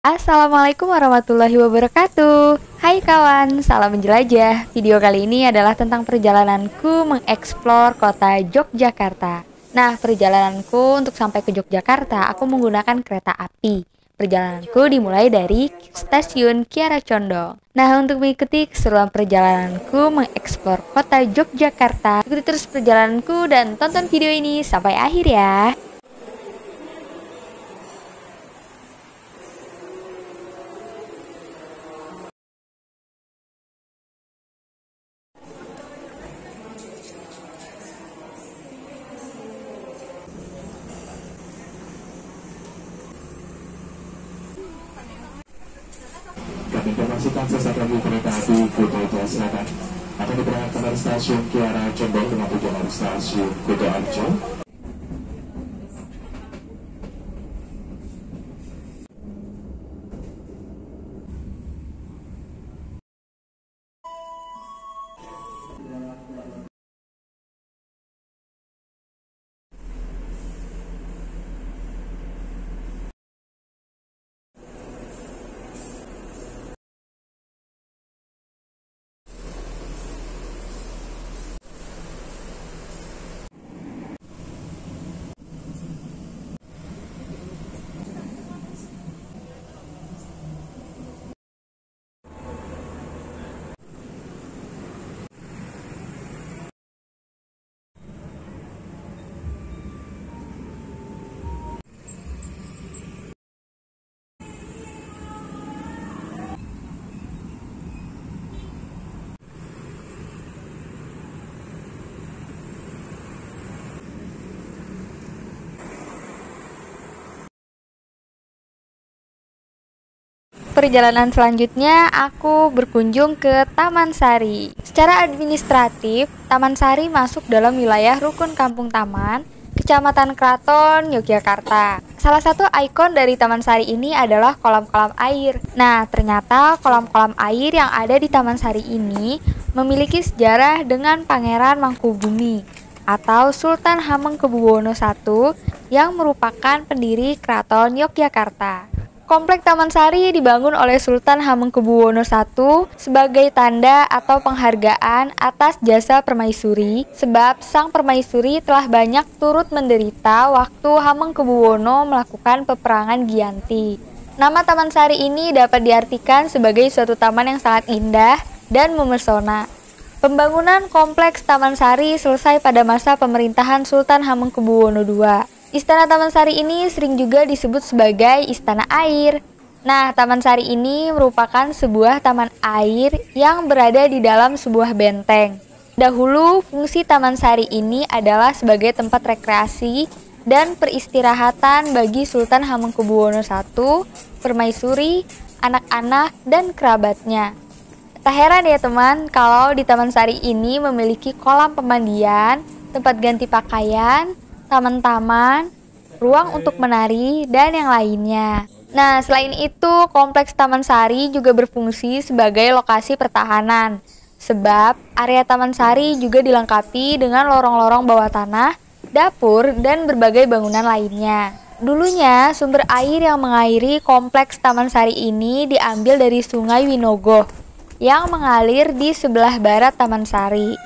Assalamualaikum warahmatullahi wabarakatuh. Hai kawan, salam menjelajah. Video kali ini adalah tentang perjalananku mengeksplor kota Yogyakarta. Nah, perjalananku untuk sampai ke Yogyakarta, aku menggunakan kereta api. Perjalananku dimulai dari stasiun Kiara Condong. Nah, untuk mengikuti keseruan perjalananku mengeksplor kota Yogyakarta, ikuti terus perjalananku dan tonton video ini sampai akhir ya. Kami informasikan sesaat lagi kereta api Kuto Jaya Selatan akan diberangkatkan dari stasiun Kiara Condong dengan tujuan dari stasiun Kuto Arjo. Perjalanan selanjutnya aku berkunjung ke Taman Sari. Secara administratif, Taman Sari masuk dalam wilayah Rukun Kampung Taman, Kecamatan Kraton, Yogyakarta. Salah satu ikon dari Taman Sari ini adalah kolam-kolam air. Nah, ternyata kolam-kolam air yang ada di Taman Sari ini memiliki sejarah dengan Pangeran Mangkubumi atau Sultan Hamengkubuwono I yang merupakan pendiri Keraton Yogyakarta. Komplek Taman Sari dibangun oleh Sultan Hamengkubuwono I sebagai tanda atau penghargaan atas jasa permaisuri, sebab sang permaisuri telah banyak turut menderita waktu Hamengkubuwono melakukan peperangan Giyanti. Nama Taman Sari ini dapat diartikan sebagai suatu taman yang sangat indah dan memesona. Pembangunan kompleks Taman Sari selesai pada masa pemerintahan Sultan Hamengkubuwono II. Istana Taman Sari ini sering juga disebut sebagai Istana Air. Nah, Taman Sari ini merupakan sebuah taman air yang berada di dalam sebuah benteng. Dahulu, fungsi Taman Sari ini adalah sebagai tempat rekreasi dan peristirahatan bagi Sultan Hamengkubuwono I, permaisuri, anak-anak, dan kerabatnya. Tak heran ya teman, kalau di Taman Sari ini memiliki kolam pemandian, tempat ganti pakaian, taman-taman, ruang untuk menari, dan yang lainnya. Nah, selain itu, kompleks Taman Sari juga berfungsi sebagai lokasi pertahanan. Sebab, area Taman Sari juga dilengkapi dengan lorong-lorong bawah tanah, dapur, dan berbagai bangunan lainnya. Dulunya, sumber air yang mengairi kompleks Taman Sari ini diambil dari Sungai Winogo yang mengalir di sebelah barat Taman Sari.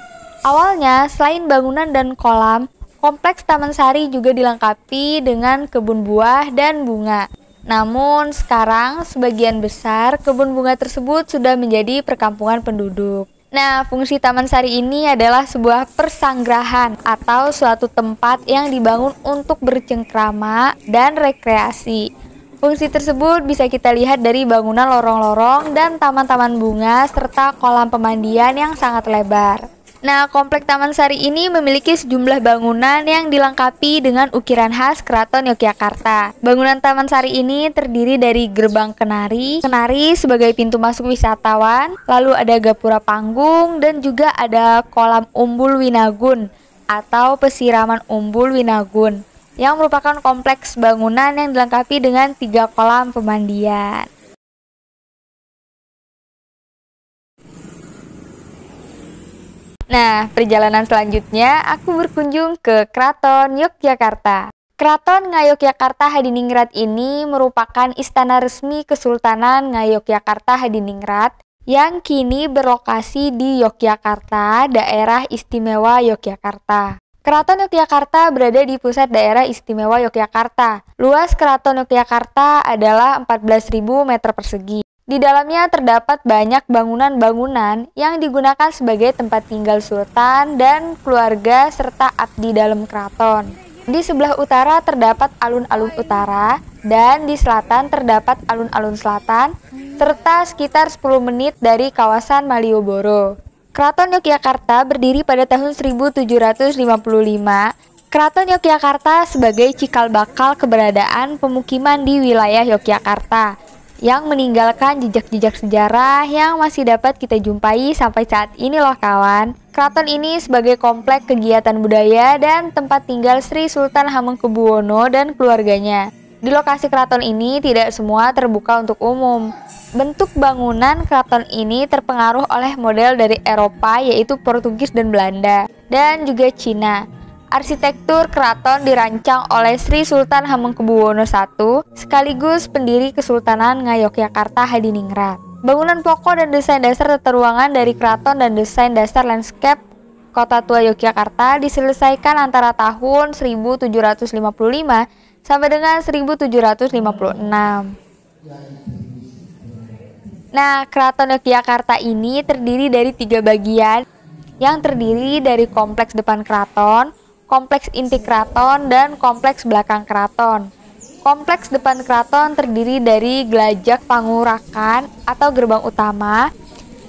Awalnya, selain bangunan dan kolam, kompleks Taman Sari juga dilengkapi dengan kebun buah dan bunga. Namun sekarang sebagian besar kebun bunga tersebut sudah menjadi perkampungan penduduk. Nah, fungsi Taman Sari ini adalah sebuah persanggrahan atau suatu tempat yang dibangun untuk bercengkrama dan rekreasi. Fungsi tersebut bisa kita lihat dari bangunan lorong-lorong dan taman-taman bunga serta kolam pemandian yang sangat lebar. Nah, komplek Taman Sari ini memiliki sejumlah bangunan yang dilengkapi dengan ukiran khas Keraton Yogyakarta. Bangunan Taman Sari ini terdiri dari gerbang kenari sebagai pintu masuk wisatawan, lalu ada gapura panggung, dan juga ada kolam umbul winagun atau pesiraman umbul winagun, yang merupakan kompleks bangunan yang dilengkapi dengan 3 kolam pemandian. Nah, perjalanan selanjutnya aku berkunjung ke Keraton Yogyakarta. Keraton Ngayogyakarta Hadiningrat ini merupakan istana resmi Kesultanan Ngayogyakarta Hadiningrat yang kini berlokasi di Yogyakarta, Daerah Istimewa Yogyakarta. Keraton Yogyakarta berada di pusat Daerah Istimewa Yogyakarta. Luas Keraton Yogyakarta adalah 14.000 meter persegi. Di dalamnya terdapat banyak bangunan-bangunan yang digunakan sebagai tempat tinggal sultan dan keluarga serta abdi dalam keraton. Di sebelah utara terdapat alun-alun utara dan di selatan terdapat alun-alun selatan serta sekitar 10 menit dari kawasan Malioboro. Keraton Yogyakarta berdiri pada tahun 1755. Keraton Yogyakarta sebagai cikal bakal keberadaan pemukiman di wilayah Yogyakarta yang meninggalkan jejak-jejak sejarah yang masih dapat kita jumpai sampai saat ini loh kawan. Keraton ini sebagai komplek kegiatan budaya dan tempat tinggal Sri Sultan Hamengkubuwono dan keluarganya. Di lokasi keraton ini tidak semua terbuka untuk umum. Bentuk bangunan keraton ini terpengaruh oleh model dari Eropa yaitu Portugis dan Belanda dan juga Cina. Arsitektur keraton dirancang oleh Sri Sultan Hamengkubuwono I sekaligus pendiri Kesultanan Ngayogyakarta Hadiningrat. Bangunan pokok dan desain dasar tata ruangan dari keraton dan desain dasar landscape Kota Tua Yogyakarta diselesaikan antara tahun 1755 sampai dengan 1756. Nah, Keraton Yogyakarta ini terdiri dari 3 bagian yang terdiri dari kompleks depan keraton, kompleks inti keraton, dan kompleks belakang keraton. Kompleks depan keraton terdiri dari Glajak Pangurakan atau gerbang utama,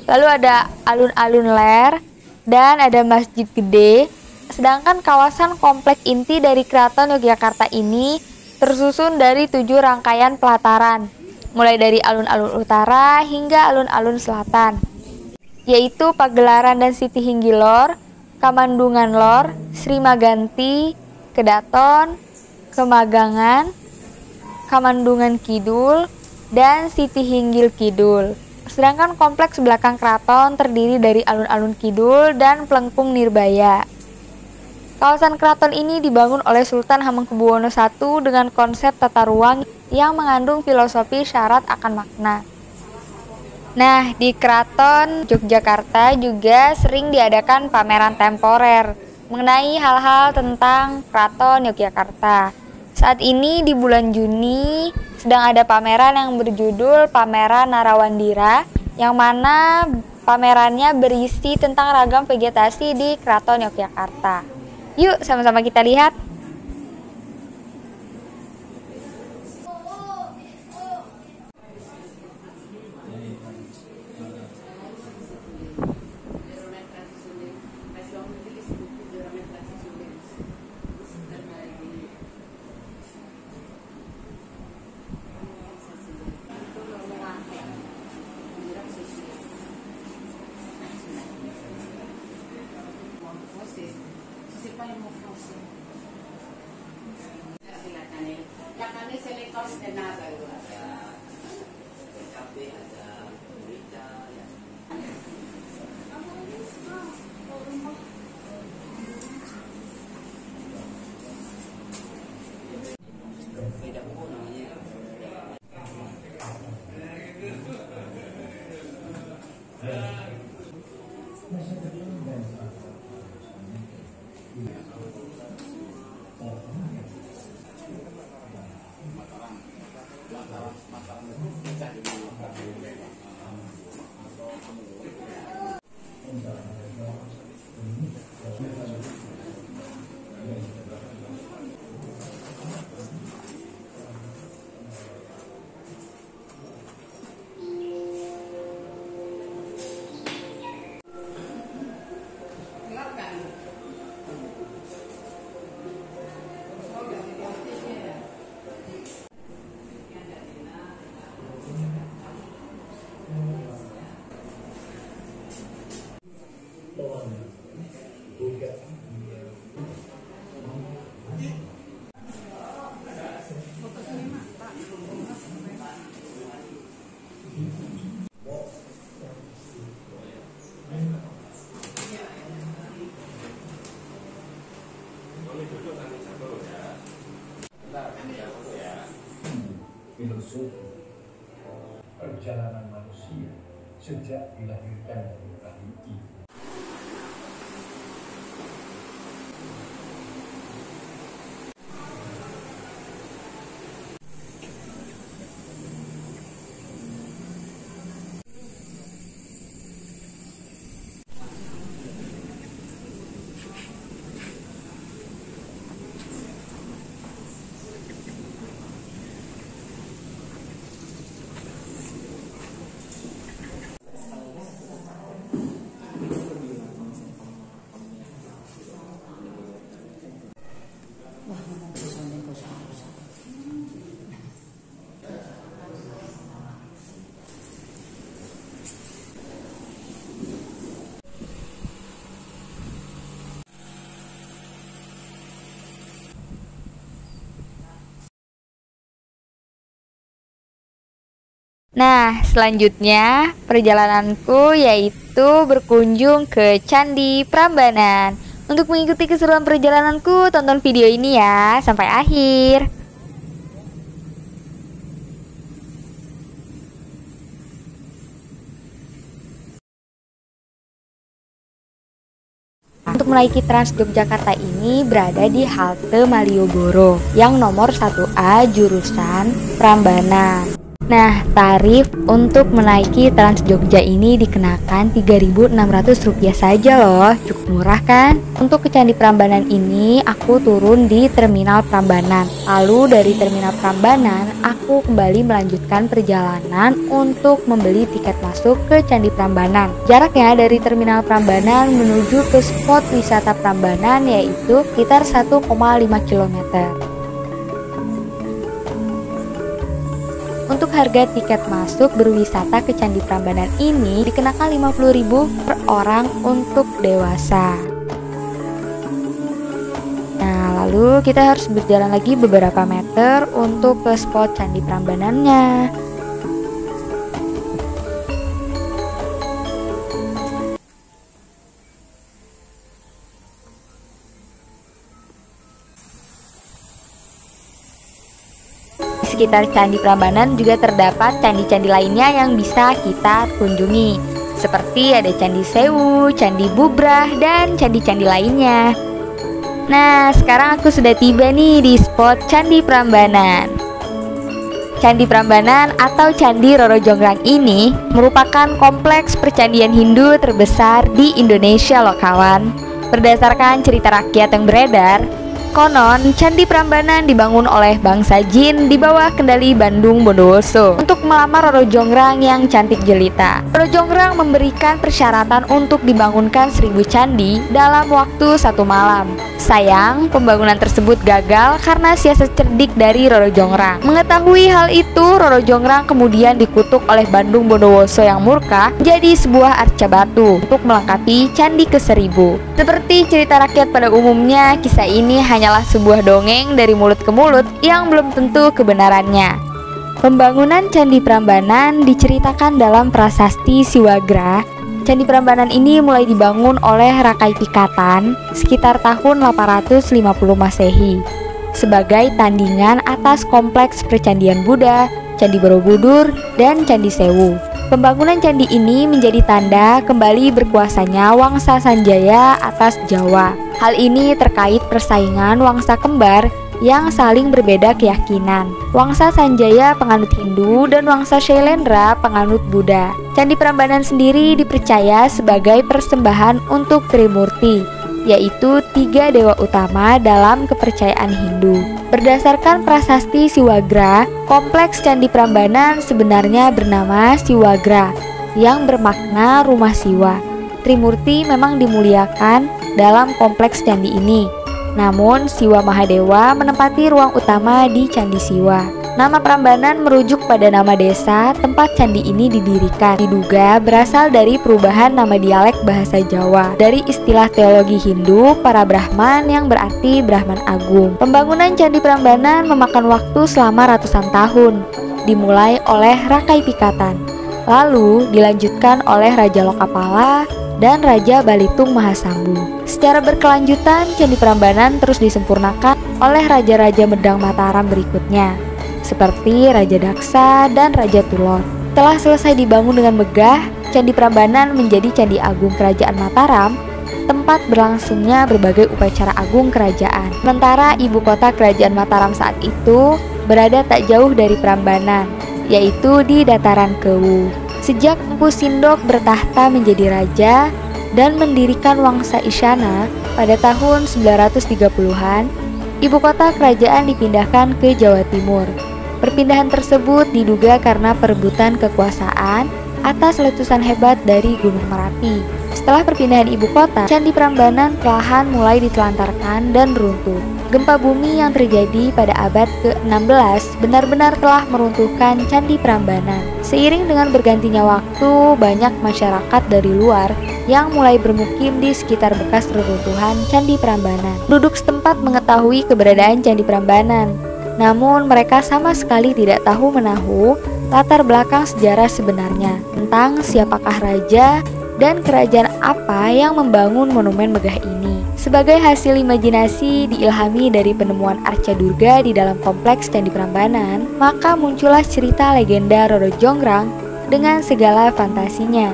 lalu ada alun-alun ler, dan ada masjid gede. Sedangkan kawasan kompleks inti dari Keraton Yogyakarta ini tersusun dari 7 rangkaian pelataran, mulai dari alun-alun utara hingga alun-alun selatan, yaitu Pagelaran dan Siti Hinggilor, Kamandungan Lor, Sri Maganti, Kedaton, Kemagangan, Kamandungan Kidul, dan Siti Hinggil Kidul. Sedangkan kompleks belakang keraton terdiri dari alun-alun Kidul dan Plengkung Nirbaya. Kawasan keraton ini dibangun oleh Sultan Hamengkubuwono I dengan konsep tata ruang yang mengandung filosofi syarat akan makna. Nah, di Keraton Yogyakarta juga sering diadakan pameran temporer mengenai hal-hal tentang Keraton Yogyakarta. Saat ini di bulan Juni sedang ada pameran yang berjudul Pameran Narawandira, yang mana pamerannya berisi tentang ragam vegetasi di Keraton Yogyakarta. Yuk sama-sama kita lihat. suku. Perjalanan manusia sejak dilahirkan dari kali ini. Nah, selanjutnya perjalananku yaitu berkunjung ke Candi Prambanan. Untuk mengikuti keseruan perjalananku, tonton video ini ya sampai akhir. Untuk menaiki Trans Yogyakarta ini berada di halte Malioboro yang nomor 1A jurusan Prambanan. Nah, tarif untuk menaiki Trans Jogja ini dikenakan Rp3.600 saja loh, cukup murah kan? Untuk ke Candi Prambanan ini aku turun di Terminal Prambanan. Lalu dari Terminal Prambanan aku kembali melanjutkan perjalanan untuk membeli tiket masuk ke Candi Prambanan. Jaraknya dari Terminal Prambanan menuju ke spot wisata Prambanan yaitu sekitar 1,5 km. Untuk harga tiket masuk berwisata ke Candi Prambanan ini dikenakan Rp50.000 per orang untuk dewasa. Nah, lalu kita harus berjalan lagi beberapa meter untuk ke spot Candi Prambanannya. Sekitar Candi Prambanan juga terdapat candi-candi lainnya yang bisa kita kunjungi, seperti ada Candi Sewu, Candi Bubrah, dan candi-candi lainnya. Nah, sekarang aku sudah tiba nih di spot Candi Prambanan. Candi Prambanan atau Candi Roro Jonggrang ini merupakan kompleks percandian Hindu terbesar di Indonesia loh kawan. Berdasarkan cerita rakyat yang beredar, konon, Candi Prambanan dibangun oleh bangsa Jin di bawah kendali Bandung Bondowoso untuk melamar Roro Jonggrang yang cantik jelita. Roro Jonggrang memberikan persyaratan untuk dibangunkan 1000 candi dalam waktu 1 malam. Sayang, pembangunan tersebut gagal karena siasat cerdik dari Roro Jonggrang. Mengetahui hal itu, Roro Jonggrang kemudian dikutuk oleh Bandung Bondowoso yang murka jadi sebuah arca batu untuk melengkapi candi ke-1000. Seperti cerita rakyat pada umumnya, kisah ini hanyalah sebuah dongeng dari mulut ke mulut yang belum tentu kebenarannya. Pembangunan Candi Prambanan diceritakan dalam prasasti Siwagra. Candi Prambanan ini mulai dibangun oleh Rakai Pikatan sekitar tahun 850 Masehi sebagai tandingan atas kompleks percandian Buddha, Candi Borobudur, dan Candi Sewu. Pembangunan candi ini menjadi tanda kembali berkuasanya Wangsa Sanjaya atas Jawa. Hal ini terkait persaingan Wangsa kembar yang saling berbeda keyakinan. Wangsa Sanjaya penganut Hindu dan Wangsa Shailendra penganut Buddha. Candi Prambanan sendiri dipercaya sebagai persembahan untuk Trimurti, yaitu 3 dewa utama dalam kepercayaan Hindu. Berdasarkan prasasti Siwagra, kompleks Candi Prambanan sebenarnya bernama Siwagra, yang bermakna rumah Siwa. Trimurti memang dimuliakan dalam kompleks candi ini. Namun, Siwa Mahadewa menempati ruang utama di Candi Siwa. Nama Prambanan merujuk pada nama desa tempat candi ini didirikan. Diduga berasal dari perubahan nama dialek bahasa Jawa dari istilah teologi Hindu para Brahman yang berarti Brahman Agung. Pembangunan Candi Prambanan memakan waktu selama ratusan tahun, dimulai oleh Rakai Pikatan, lalu dilanjutkan oleh Raja Lokapala dan Raja Balitung Mahasambu. Secara berkelanjutan, Candi Prambanan terus disempurnakan oleh Raja-Raja Medang Mataram berikutnya. seperti Raja Daksa dan Raja Tulor. Setelah selesai dibangun dengan megah, Candi Prambanan menjadi Candi Agung Kerajaan Mataram, tempat berlangsungnya berbagai upacara agung kerajaan. Sementara ibu kota Kerajaan Mataram saat itu berada tak jauh dari Prambanan, yaitu di dataran Kewu. Sejak Empu Sindok bertahta menjadi raja dan mendirikan Wangsa Isyana pada tahun 930-an, ibu kota kerajaan dipindahkan ke Jawa Timur. Perpindahan tersebut diduga karena perebutan kekuasaan atas letusan hebat dari Gunung Merapi. Setelah perpindahan ibu kota, Candi Prambanan perlahan mulai ditelantarkan dan runtuh. Gempa bumi yang terjadi pada abad ke-16 benar-benar telah meruntuhkan Candi Prambanan. Seiring dengan bergantinya waktu, banyak masyarakat dari luar yang mulai bermukim di sekitar bekas reruntuhan Candi Prambanan. Penduduk setempat mengetahui keberadaan Candi Prambanan, namun mereka sama sekali tidak tahu menahu latar belakang sejarah sebenarnya tentang siapakah raja dan kerajaan apa yang membangun monumen megah ini. Sebagai hasil imajinasi diilhami dari penemuan arca Durga di dalam kompleks Candi Prambanan, maka muncullah cerita legenda Roro Jonggrang dengan segala fantasinya.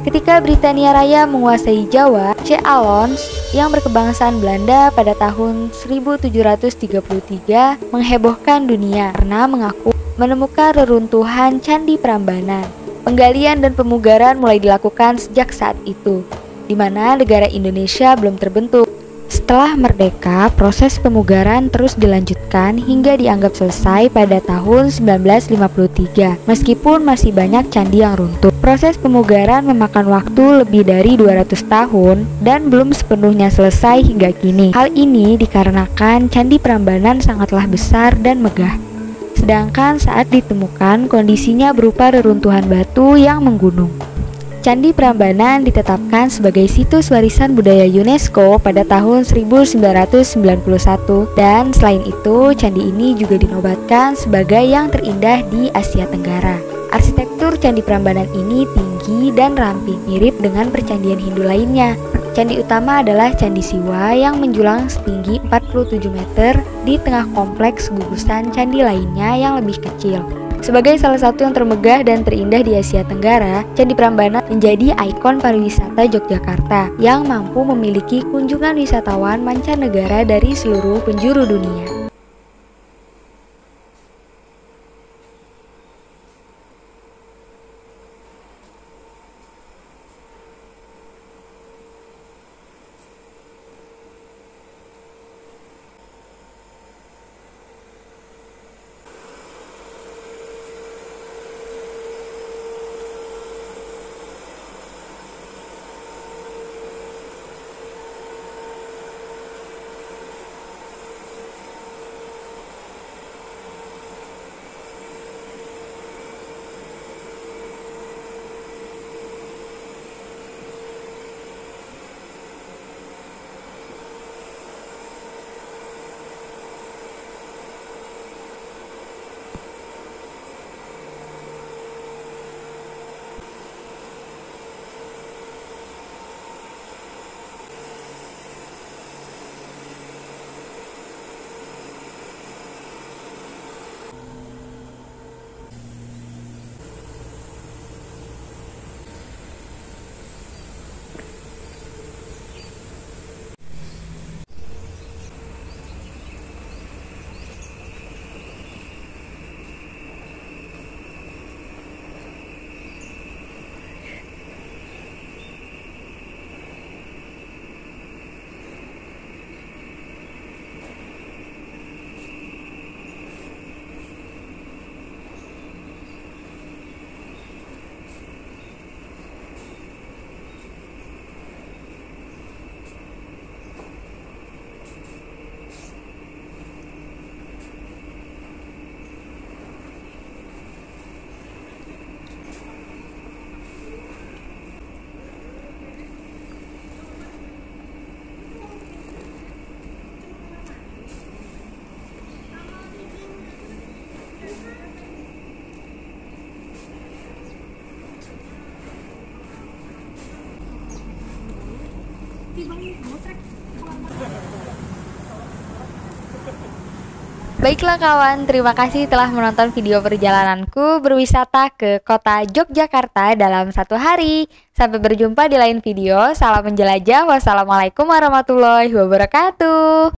Ketika Britania Raya menguasai Jawa, Syekh Alons yang berkebangsaan Belanda pada tahun 1733 menghebohkan dunia karena mengaku menemukan reruntuhan Candi Prambanan. Penggalian dan pemugaran mulai dilakukan sejak saat itu, di mana negara Indonesia belum terbentuk. Setelah merdeka, proses pemugaran terus dilanjutkan hingga dianggap selesai pada tahun 1953, meskipun masih banyak candi yang runtuh. Proses pemugaran memakan waktu lebih dari 200 tahun dan belum sepenuhnya selesai hingga kini. Hal ini dikarenakan Candi Prambanan sangatlah besar dan megah. Sedangkan saat ditemukan kondisinya berupa reruntuhan batu yang menggunung. Candi Prambanan ditetapkan sebagai situs warisan budaya UNESCO pada tahun 1991 dan selain itu candi ini juga dinobatkan sebagai yang terindah di Asia Tenggara. Arsitektur Candi Prambanan ini tinggi dan ramping, mirip dengan percandian Hindu lainnya. Candi utama adalah Candi Siwa yang menjulang setinggi 47 meter di tengah kompleks gugusan candi lainnya yang lebih kecil. Sebagai salah satu yang termegah dan terindah di Asia Tenggara, Candi Prambanan menjadi ikon pariwisata Yogyakarta yang mampu memiliki kunjungan wisatawan mancanegara dari seluruh penjuru dunia. Baiklah kawan, terima kasih telah menonton video perjalananku berwisata ke kota Yogyakarta dalam 1 hari. Sampai berjumpa di lain video. Salam menjelajah. Wassalamualaikum warahmatullahi wabarakatuh.